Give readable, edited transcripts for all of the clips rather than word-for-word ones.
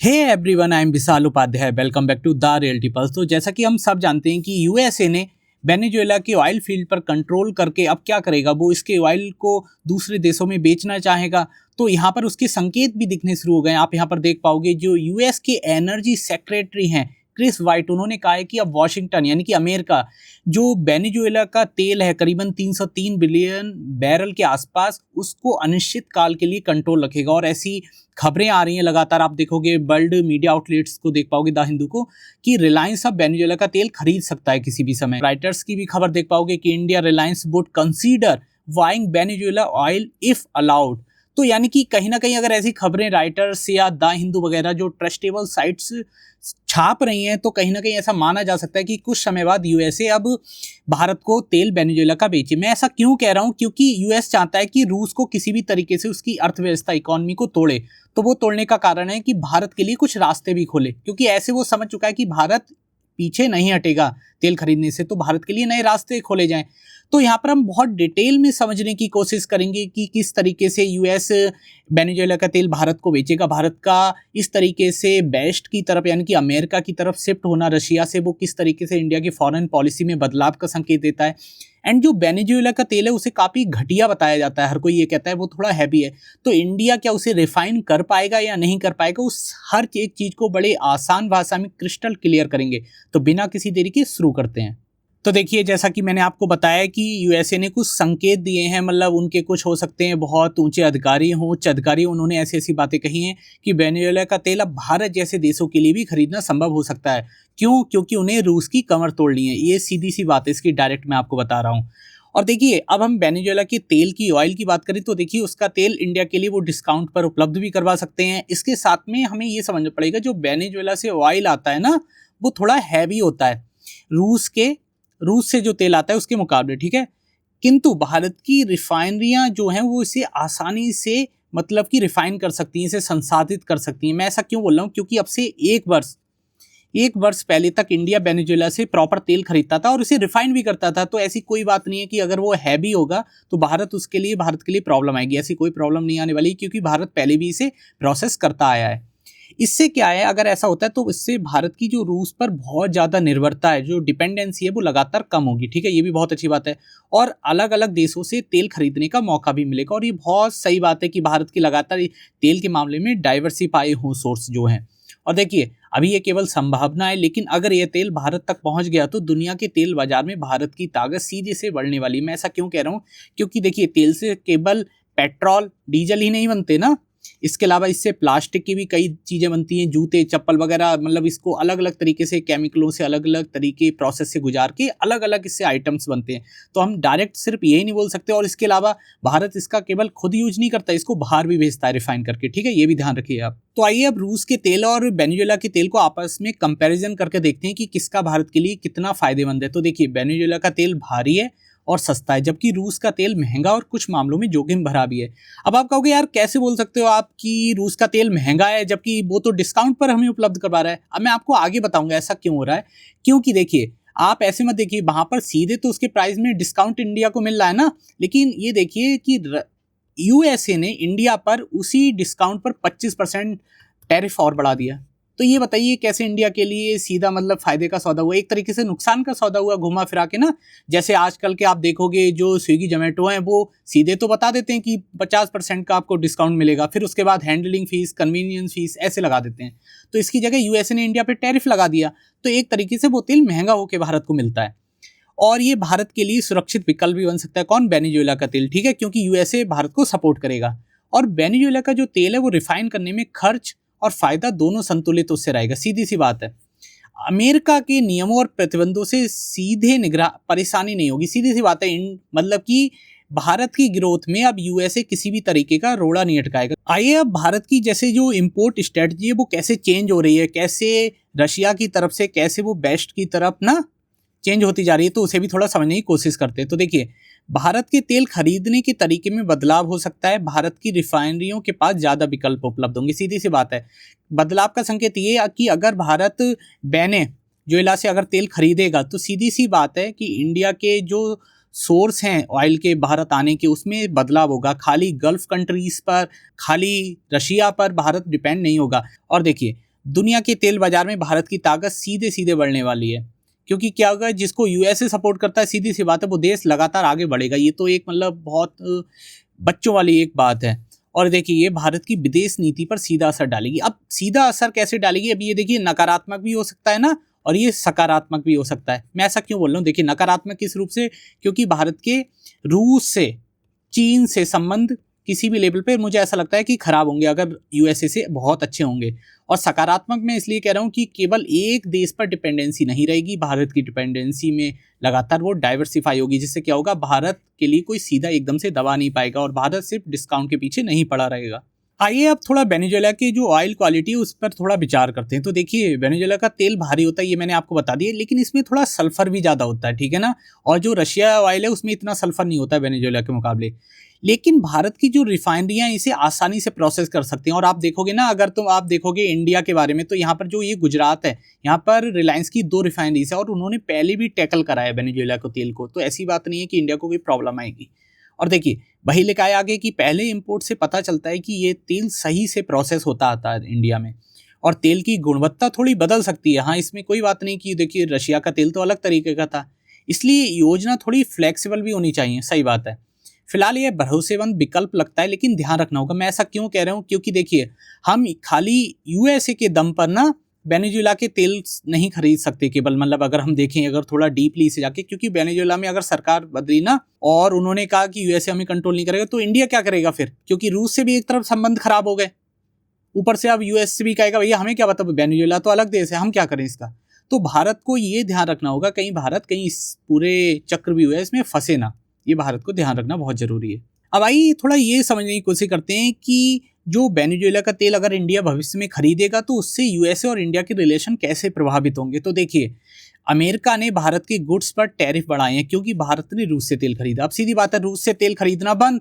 Hey everyone, I am Vishal Upadhyay. Welcome back to the Reality Pulse. तो जैसा कि हम सब जानते हैं कि यूएसए ने वेनेजुएला के ऑयल फील्ड पर कंट्रोल करके अब क्या करेगा, वो इसके ऑयल को दूसरे देशों में बेचना चाहेगा। तो यहाँ पर उसके संकेत भी दिखने शुरू हो गए। आप यहाँ पर देख पाओगे जो यूएस के एनर्जी सेक्रेटरी हैं क्रिस वाइट, उन्होंने कहा है कि अब वॉशिंगटन यानी कि अमेरिका जो वेनेजुएला का तेल है करीबन 303 बिलियन बैरल के आसपास, उसको अनिश्चित काल के लिए कंट्रोल रखेगा। और ऐसी खबरें आ रही हैं लगातार, आप देखोगे वर्ल्ड मीडिया आउटलेट्स को देख पाओगे, द हिंदू को, कि रिलायंस अब वेनेजुएला का तेल खरीद सकता है किसी भी समय। राइटर्स की भी खबर देख पाओगे कि India Reliance would consider buying Venezuela oil if allowed. तो यानी कि कहीं ना कहीं अगर ऐसी खबरें राइटर्स या द हिंदू वगैरह जो ट्रस्टेबल साइट्स छाप रही हैं, तो कहीं ना कहीं ऐसा माना जा सकता है कि कुछ समय बाद यूएसए अब भारत को तेल वेनेजुएला का बेचे। मैं ऐसा क्यों कह रहा हूं? क्योंकि यूएस चाहता है कि रूस को किसी भी तरीके से उसकी अर्थव्यवस्था इकोनॉमी को तोड़े। तो वो तोड़ने का कारण है कि भारत के लिए कुछ रास्ते भी खोले, क्योंकि ऐसे वो समझ चुका है कि भारत पीछे नहीं हटेगा तेल खरीदने से, तो भारत के लिए नए रास्ते खोले जाएं। तो यहाँ पर हम बहुत डिटेल में समझने की कोशिश करेंगे कि किस तरीके से यूएस वेनेजुएला का तेल भारत को बेचेगा। भारत का इस तरीके से वेस्ट की तरफ यानी कि अमेरिका की तरफ शिफ्ट होना रशिया से, वो किस तरीके से इंडिया की फॉरेन पॉलिसी में बदलाव का संकेत देता है। एंड जो वेनेजुएला का तेल है उसे काफ़ी घटिया बताया जाता है, हर कोई ये कहता है वो थोड़ा हैवी है। तो इंडिया क्या उसे रिफाइन कर पाएगा या नहीं कर पाएगा, उस हर एक चीज़ को बड़े आसान भाषा में क्रिस्टल क्लियर करेंगे। तो बिना किसी देरी के शुरू करते हैं। तो देखिए, जैसा कि मैंने आपको बताया कि यूएसए ने कुछ संकेत दिए हैं, मतलब उनके कुछ हो सकते हैं बहुत ऊंचे अधिकारी हों, उच्च अधिकारी, उन्होंने ऐसी ऐसी बातें कही हैं कि वेनेजुएला का तेल अब भारत जैसे देशों के लिए भी खरीदना संभव हो सकता है। क्यों? क्योंकि उन्हें रूस की कमर तोड़नी है। ये सीधी सी बात है, इसकी डायरेक्ट मैं आपको बता रहा हूँ। और देखिए, अब हम वेनेजुएला के तेल की, ऑयल की बात करें तो देखिए उसका तेल इंडिया के लिए वो डिस्काउंट पर उपलब्ध भी करवा सकते हैं। इसके साथ में हमें ये समझना पड़ेगा, जो वेनेजुएला से ऑयल आता है ना, वो थोड़ा हैवी होता है रूस से जो तेल आता है उसके मुकाबले, ठीक है। किंतु भारत की रिफाइनरियां जो हैं वो इसे आसानी से मतलब कि रिफाइन कर सकती हैं, इसे संसाधित कर सकती हैं। मैं ऐसा क्यों बोल रहा हूँ? क्योंकि अब से एक वर्ष पहले तक इंडिया वेनेजुएला से प्रॉपर तेल खरीदता था और इसे रिफाइन भी करता था। तो ऐसी कोई बात नहीं है कि अगर वो हैवी होगा तो भारत के लिए प्रॉब्लम आएगी। ऐसी कोई प्रॉब्लम नहीं आने वाली, क्योंकि भारत पहले भी इसे प्रोसेस करता आया है। इससे क्या है, अगर ऐसा होता है तो इससे भारत की जो रूस पर बहुत ज़्यादा निर्भरता है, जो डिपेंडेंसी है, वो लगातार कम होगी, ठीक है। ये भी बहुत अच्छी बात है। और अलग अलग देशों से तेल खरीदने का मौका भी मिलेगा। और ये बहुत सही बात है कि भारत की लगातार तेल के मामले में डाइवर्सिफाई हो सोर्स जो हैं। और देखिए, अभी ये केवल संभावना है, लेकिन अगर ये तेल भारत तक पहुंच गया तो दुनिया के तेल बाजार में भारत की ताकत सीधे से बढ़ने वाली। मैं ऐसा क्यों कह रहा हूँ? क्योंकि देखिए, तेल से केवल पेट्रोल डीजल ही नहीं बनते ना, इसके अलावा इससे प्लास्टिक की भी कई चीज़ें बनती हैं, जूते चप्पल वगैरह। मतलब इसको अलग अलग तरीके से, केमिकलों से अलग अलग तरीके प्रोसेस से गुजार के अलग अलग इससे आइटम्स बनते हैं। तो हम डायरेक्ट सिर्फ यही नहीं बोल सकते। और इसके अलावा भारत इसका केवल खुद यूज नहीं करता, इसको बाहर भी भेजता है रिफाइन करके, ठीक है। ये भी ध्यान रखिए आप। तो आइए अब रूस के तेल और वेनेजुएला के तेल को आपस में कंपैरिजन करके देखते हैं कि किसका भारत के लिए कितना फायदेमंद है। तो देखिए, वेनेजुएला का तेल भारी है और सस्ता है, जबकि रूस का तेल महंगा और कुछ मामलों में जोखिम भरा भी है। अब आप कहोगे यार कैसे बोल सकते हो आप कि रूस का तेल महंगा है जबकि वो तो डिस्काउंट पर हमें उपलब्ध करवा रहा है। अब मैं आपको आगे बताऊंगा ऐसा क्यों हो रहा है। क्योंकि देखिए, आप ऐसे मत देखिए, वहां पर सीधे तो उसके प्राइस में डिस्काउंट इंडिया को मिल रहा है ना, लेकिन ये देखिए कि यूएसए ने इंडिया पर उसी डिस्काउंट पर 25% टैरिफ और बढ़ा दिया। तो ये बताइए कैसे इंडिया के लिए सीधा मतलब फायदे का सौदा हुआ, एक तरीके से नुकसान का सौदा हुआ घुमा फिरा के ना। जैसे आजकल के आप देखोगे जो स्विगी जोमेटो हैं, वो सीधे तो बता देते हैं कि 50% का आपको डिस्काउंट मिलेगा, फिर उसके बाद हैंडलिंग फीस, कन्वीनियंस फीस ऐसे लगा देते हैं। तो इसकी जगह यूएसए ने इंडिया पे टैरिफ लगा दिया। तो एक तरीके से वो तेल महंगा होकर भारत को मिलता है। और ये भारत के लिए सुरक्षित विकल्प भी बन सकता है। कौन? वेनेजुएला का तेल, ठीक है, क्योंकि यूएसए भारत को सपोर्ट करेगा। और वेनेजुएला का जो तेल है वो रिफाइन करने में खर्च और फायदा दोनों संतुलित उससे रहेगा। सीधी सी बात है, अमेरिका के नियमों और प्रतिबंधों से सीधे निगरान परेशानी नहीं होगी। सीधी सी बात है, मतलब कि भारत की ग्रोथ में अब यूएसए किसी भी तरीके का रोड़ा नहीं अटकाएगा। आइए अब भारत की जैसे जो इंपोर्ट स्ट्रेटजी है वो कैसे चेंज हो रही है, कैसे रशिया की तरफ से कैसे वो वेस्ट की तरफ ना चेंज होती जा रही है, तो उसे भी थोड़ा समझने की कोशिश करते हैं। तो देखिए, भारत के तेल खरीदने के तरीके में बदलाव हो सकता है। भारत की रिफाइनरियों के पास ज़्यादा विकल्प उपलब्ध होंगे। सीधी सी बात है। बदलाव का संकेत ये है कि अगर भारत वेनेजुएला से अगर तेल खरीदेगा तो सीधी सी बात है कि इंडिया के जो सोर्स हैं ऑयल के भारत आने के, उसमें बदलाव होगा। खाली गल्फ कंट्रीज पर, खाली रशिया पर भारत डिपेंड नहीं होगा। और देखिए, दुनिया के तेल बाजार में भारत की ताकत सीधे सीधे बढ़ने वाली है, क्योंकि क्या होगा, जिसको यूएसए सपोर्ट करता है, सीधी सी बात है वो देश लगातार आगे बढ़ेगा। ये तो एक मतलब बहुत बच्चों वाली एक बात है। और देखिए ये भारत की विदेश नीति पर सीधा असर डालेगी। अब सीधा असर कैसे डालेगी, अभी ये देखिए नकारात्मक भी हो सकता है ना, और ये सकारात्मक भी हो सकता है। मैं ऐसा क्यों बोल रहा हूँ, देखिए नकारात्मक किस रूप से, क्योंकि भारत के रूस से, चीन से संबंध किसी भी लेवल पे मुझे ऐसा लगता है कि खराब होंगे अगर यूएसए से बहुत अच्छे होंगे। और सकारात्मक मैं इसलिए कह रहा हूँ कि केवल एक देश पर डिपेंडेंसी नहीं रहेगी, भारत की डिपेंडेंसी में लगातार वो डाइवर्सिफाई होगी, जिससे क्या होगा, भारत के लिए कोई सीधा एकदम से दबा नहीं पाएगा और भारत सिर्फ डिस्काउंट के पीछे नहीं पड़ा रहेगा। आइए अब थोड़ा वेनेजुएला की जो ऑयल क्वालिटी है उस पर थोड़ा विचार करते हैं। तो देखिए वेनेजुएला का तेल भारी होता है, ये मैंने आपको बता दिया, लेकिन इसमें थोड़ा सल्फर भी ज़्यादा होता है, ठीक है ना। और जो रशिया ऑयल है उसमें इतना सल्फर नहीं होता है वेनेजुएला के मुकाबले। लेकिन भारत की जो रिफाइनरियाँ इसे आसानी से प्रोसेस कर सकती हैं। और आप देखोगे ना, अगर तुम आप देखोगे इंडिया के बारे में, तो यहाँ पर जो ये गुजरात है, यहाँ पर रिलायंस की 2 रिफाइनरीज है और उन्होंने पहले भी टैकल करा है वेनेजुएला को तेल को। तो ऐसी बात नहीं है कि इंडिया को कोई प्रॉब्लम आएगी। और देखिए वही लिखा है आगे कि पहले इंपोर्ट से पता चलता है कि ये तेल सही से प्रोसेस होता आता है इंडिया में, और तेल की गुणवत्ता थोड़ी बदल सकती है। हाँ, इसमें कोई बात नहीं कि देखिए रशिया का तेल तो अलग तरीके का था, इसलिए योजना थोड़ी फ्लेक्सिबल भी होनी चाहिए, सही बात है। फिलहाल ये भरोसेमंद विकल्प लगता है, लेकिन ध्यान रखना होगा। मैं ऐसा क्यों कह रहा हूँ, क्योंकि देखिए हम खाली यूएसए के दम पर ना वेनेजुएला के तेल नहीं खरीद सकते केवल, मतलब अगर हम देखें अगर थोड़ा डीपली से जाके, क्योंकि वेनेजुएला में अगर सरकार बदली ना और उन्होंने कहा कि यूएसए हमें कंट्रोल नहीं करेगा, तो इंडिया क्या करेगा फिर, क्योंकि रूस से भी एक तरफ संबंध खराब हो गए, ऊपर से अब यूएस से भी कहेगा भैया हमें क्या पता, वेनेजुएला तो अलग देश है, हम क्या करें इसका। तो भारत को ये ध्यान रखना होगा, कहीं भारत कहीं इस पूरे चक्रव्यूह है इसमें फंसे ना, ये भारत को ध्यान रखना बहुत जरूरी है। अब आइए थोड़ा ये समझने की कोशिश करते हैं कि जो वेनेजुएला का तेल अगर इंडिया भविष्य में खरीदेगा तो उससे यूएसए और इंडिया के रिलेशन कैसे प्रभावित होंगे। तो देखिए अमेरिका ने भारत के गुड्स पर टैरिफ बढ़ाए हैं क्योंकि भारत ने रूस से तेल खरीदा। अब सीधी बात है, रूस से तेल खरीदना बंद,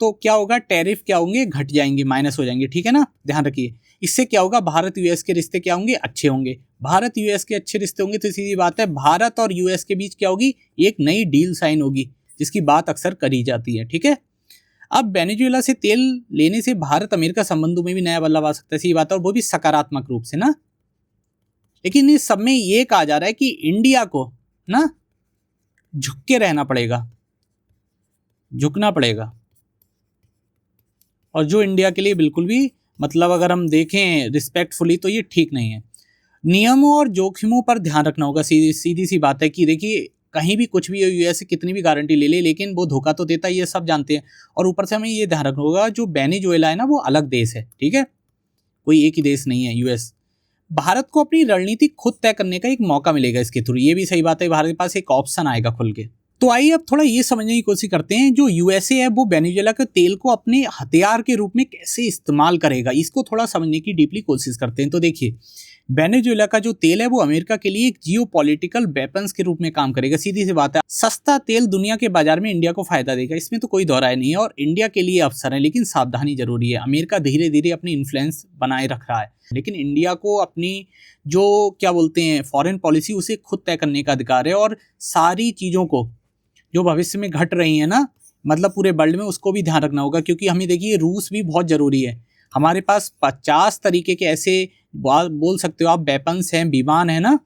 तो क्या होगा, टैरिफ क्या होंगे, घट जाएंगे, माइनस हो जाएंगे, ठीक है ना, ध्यान रखिए। इससे क्या होगा, भारत यूएस के रिश्ते क्या होंगे, अच्छे होंगे। भारत यूएस के अच्छे रिश्ते होंगे तो सीधी बात है भारत और यूएस के बीच क्या होगी, एक नई डील साइन होगी, जिसकी बात अक्सर करी जाती है, ठीक है। अब वेनेजुएला से तेल लेने से भारत अमेरिका संबंधों में भी नया बदलाव आ सकता है, सही बात है, और वो भी सकारात्मक रूप से ना। लेकिन इस सब में ये कहा जा रहा है कि इंडिया को ना झुक के रहना पड़ेगा, झुकना पड़ेगा, और जो इंडिया के लिए बिल्कुल भी मतलब अगर हम देखें रिस्पेक्टफुली तो ये ठीक नहीं है। नियमों और जोखिमों पर ध्यान रखना होगा। सीधी सी बात है कि देखिए कहीं भी कुछ भी हो, यूएस से कितनी भी गारंटी ले ले, लेकिन वो धोखा तो देता है, ये सब जानते हैं। और ऊपर से हमें ये ध्यान रखना होगा जो वेनेजुएला है ना वो अलग देश है, ठीक है, कोई एक ही देश नहीं है यूएस। भारत को अपनी रणनीति खुद तय करने का एक मौका मिलेगा इसके थ्रू, ये भी सही बात है, भारत के पास एक ऑप्शन आएगा खुल के। तो आइए अब थोड़ा ये समझने की कोशिश करते हैं जो यूएसए है वो वेनेजुएला के तेल को अपने हथियार के रूप में कैसे इस्तेमाल करेगा, इसको थोड़ा समझने की डीपली कोशिश करते हैं। तो देखिए वेनेजुएला का जो तेल है वो अमेरिका के लिए एक जियोपॉलिटिकल वेपन्स के रूप में काम करेगा। सीधी सी बात है, सस्ता तेल दुनिया के बाजार में इंडिया को फायदा देगा, इसमें तो कोई दौराय नहीं है, और इंडिया के लिए अवसर है, लेकिन सावधानी जरूरी है। अमेरिका धीरे धीरे अपनी इन्फ्लुएंस बनाए रख रहा है, लेकिन इंडिया को अपनी जो क्या बोलते हैं फॉरेन पॉलिसी उसे खुद तय करने का अधिकार है। और सारी चीज़ों को जो भविष्य में घट रही है ना, मतलब पूरे वर्ल्ड में, उसको भी ध्यान रखना होगा, क्योंकि हमें देखिए रूस भी बहुत ज़रूरी है। हमारे पास 50 तरीके के ऐसे बोल सकते हो आप वेपन्स हैं, विमान है ना,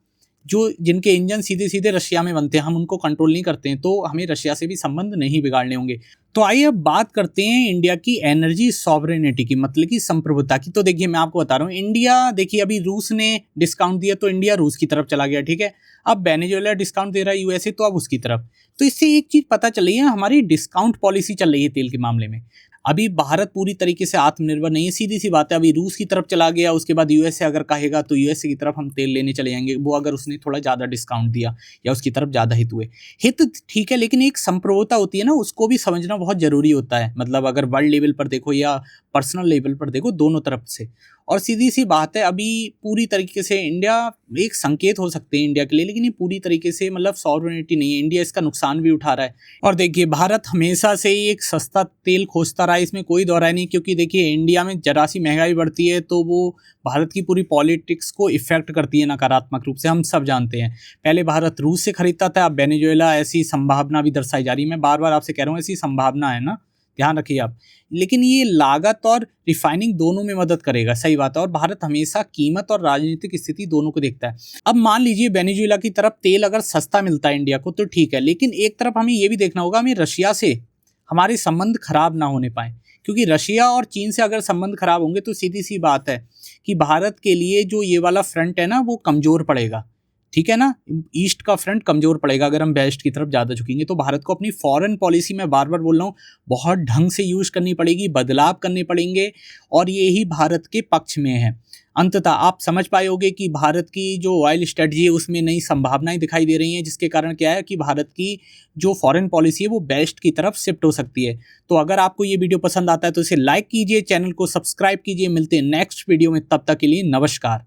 जो जिनके इंजन सीधे सीधे रशिया में बनते हैं, हम उनको कंट्रोल नहीं करते हैं, तो हमें रशिया से भी संबंध नहीं बिगाड़ने होंगे। तो आइए अब बात करते हैं इंडिया की एनर्जी सॉवरेनिटी की, मतलब की संप्रभुता की। तो देखिए मैं आपको बता रहा हूँ, इंडिया देखिए अभी रूस ने डिस्काउंट दिया तो इंडिया रूस की तरफ चला गया, ठीक है। अब वेनेजुएला डिस्काउंट दे रहा है यूएसए, तो अब उसकी तरफ। तो इससे एक चीज़ पता चल रही है, हमारी डिस्काउंट पॉलिसी चल रही है तेल के मामले में। अभी भारत पूरी तरीके से आत्मनिर्भर नहीं है, सीधी सी बात है, अभी रूस की तरफ चला गया, उसके बाद यूएसए अगर कहेगा तो यूएसए की तरफ हम तेल लेने चले जाएंगे, वो अगर उसने थोड़ा ज़्यादा डिस्काउंट दिया या उसकी तरफ ज़्यादा हित हुए। हित ठीक है, लेकिन एक संप्रभुता होती है ना, उसको भी समझना बहुत ज़रूरी होता है, मतलब अगर वर्ल्ड लेवल पर देखो या पर्सनल लेवल पर देखो, दोनों तरफ से। और सीधी सी बात है, अभी पूरी तरीके से इंडिया एक संकेत हो सकते हैं इंडिया के लिए, लेकिन ये पूरी तरीके से मतलब सॉवरेनिटी नहीं है, इंडिया इसका नुकसान भी उठा रहा है। और देखिए भारत हमेशा से ही एक सस्ता तेल खोजता रहा है, इसमें कोई दौरा नहीं, क्योंकि देखिए इंडिया में जरा सी महंगाई बढ़ती है तो वो भारत की पूरी पॉलिटिक्स को इफेक्ट करती है नकारात्मक रूप से, हम सब जानते हैं। पहले भारत रूस से खरीदता था, अब वेनेजुएला, ऐसी संभावना भी दर्शाई जा रही है। मैं बार बार आपसे कह रहा हूँ ऐसी संभावना है ना, ध्यान रखिए आप। लेकिन ये लागत और रिफाइनिंग दोनों में मदद करेगा, सही बात है, और भारत हमेशा कीमत और राजनीतिक स्थिति दोनों को देखता है। अब मान लीजिए वेनेजुएला की तरफ तेल अगर सस्ता मिलता है इंडिया को तो ठीक है, लेकिन एक तरफ हमें ये भी देखना होगा हमें रशिया से हमारे संबंध खराब ना होने पाए, क्योंकि रशिया और चीन से अगर संबंध खराब होंगे तो सीधी सी बात है कि भारत के लिए जो ये वाला फ्रंट है ना वो कमजोर पड़ेगा, ठीक है ना। ईस्ट का फ्रंट कमजोर पड़ेगा अगर हम वेस्ट की तरफ ज़्यादा झुकेंगे। तो भारत को अपनी फॉरेन पॉलिसी में बार बार बोल रहा हूँ बहुत ढंग से यूज़ करनी पड़ेगी, बदलाव करने पड़ेंगे, और ये ही भारत के पक्ष में है। अंततः आप समझ पाए होंगे कि भारत की जो ऑयल स्ट्रेटजी है उसमें नई संभावनाएं दिखाई दे रही हैं, जिसके कारण क्या है कि भारत की जो फॉरेन पॉलिसी है वो वेस्ट की तरफ शिफ्ट हो सकती है। तो अगर आपको ये वीडियो पसंद आता है तो इसे लाइक कीजिए, चैनल को सब्सक्राइब कीजिए। मिलते हैं नेक्स्ट वीडियो में, तब तक के लिए नमस्कार।